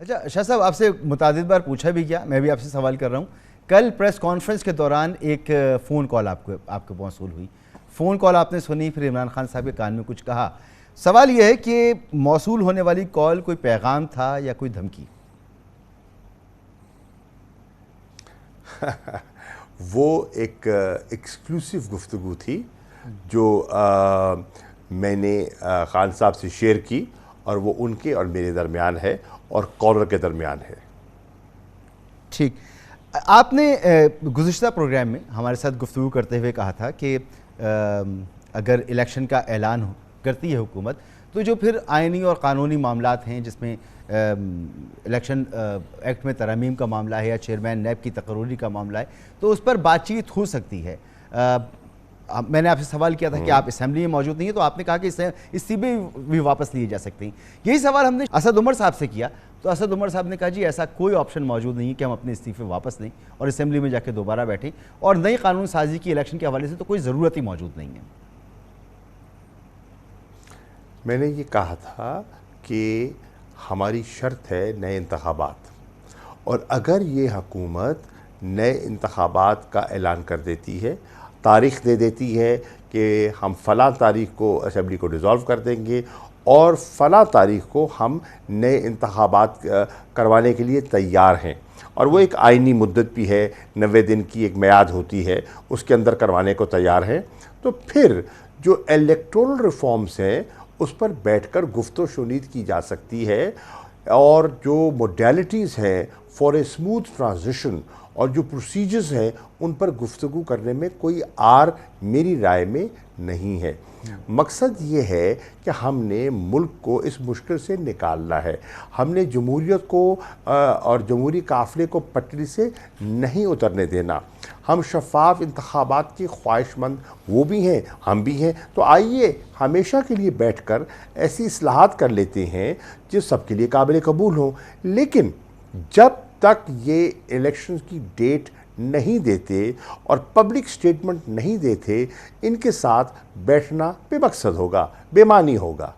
اچھا شاہ صاحب، آپ سے متعدد بار پوچھا بھی کیا، میں بھی آپ سے سوال کر رہا ہوں. کل پریس کانفرنس کے دوران ایک فون کال آپ کو موصول ہوئی. فون کال آپ نے سنی، پھر عمران خان صاحب کے کان میں کچھ کہا. سوال یہ ہے کہ موصول ہونے والی کال کوئی پیغام تھا یا کوئی دھمکی؟ وہ ایک ایکسکلوسیو گفتگو تھی جو میں نے خان صاحب سے شیئر کی، اور وہ ان کے اور میرے درمیان ہے اور کالر کے درمیان ہے. ٹھیک. آپ نے گزشتہ پروگرام میں ہمارے ساتھ گفتگو کرتے ہوئے کہا تھا کہ اگر الیکشن کا اعلان کرتی ہے حکومت تو جو پھر آئینی اور قانونی معاملات ہیں، جس میں الیکشن ایکٹ میں ترامیم کا معاملہ ہے یا چیئرمین نیب کی تقرری کا معاملہ ہے، تو اس پر بات چیت ہو سکتی ہے. میں نے آپ سے سوال کیا تھا کہ آپ اسمبلی میں موجود نہیں ہیں، تو آپ نے کہا کہ استعفے بھی واپس لیے جا سکتے ہیں. یہی سوال ہم نے اسد عمر صاحب سے کیا، تو اسد عمر صاحب نے کہا جی ایسا کوئی آپشن موجود نہیں ہے کہ ہم اپنے استعفے واپس لیں اور اسمبلی میں جا کے دوبارہ بیٹھیں، اور نئی قانون سازی کی الیکشن کے حوالے سے تو کوئی ضرورت ہی موجود نہیں ہے. میں نے یہ کہا تھا کہ ہماری شرط ہے نئے انتخابات، اور اگر یہ حکومت نئے انتخابات کا اعلان کر دیتی ہے، تاریخ دے دیتی ہے کہ ہم فلاں تاریخ کو اسمبلی کو ڈیزالو کر دیں گے اور فلاں تاریخ کو ہم نئے انتخابات کروانے کے لیے تیار ہیں، اور وہ ایک آئینی مدت بھی ہے، 90 دن کی ایک میعاد ہوتی ہے، اس کے اندر کروانے کو تیار ہیں، تو پھر جو الیکٹورل ریفارمز ہیں اس پر بیٹھ کر گفت و شنید کی جا سکتی ہے، اور جو موڈیلٹیز ہیں فار اے اسموتھ ٹرانزیشن اور جو پروسیجرز ہیں ان پر گفتگو کرنے میں کوئی آر میری رائے میں نہیں ہے. مقصد یہ ہے کہ ہم نے ملک کو اس مشکل سے نکالنا ہے. ہم نے جمہوریت کو اور جمہوری قافلے کو پٹری سے نہیں اترنے دینا. ہم شفاف انتخابات کی خواہش مند وہ بھی ہیں، ہم بھی ہیں. تو آئیے ہمیشہ کے لیے بیٹھ کر ایسی اصلاحات کر لیتے ہیں جو سب کے لیے قابل قبول ہوں. لیکن جب تک یہ الیکشن کی ڈیٹ نہیں دیتے اور پبلک سٹیٹمنٹ نہیں دیتے، ان کے ساتھ بیٹھنا بے مقصد ہوگا، بے معنی ہوگا.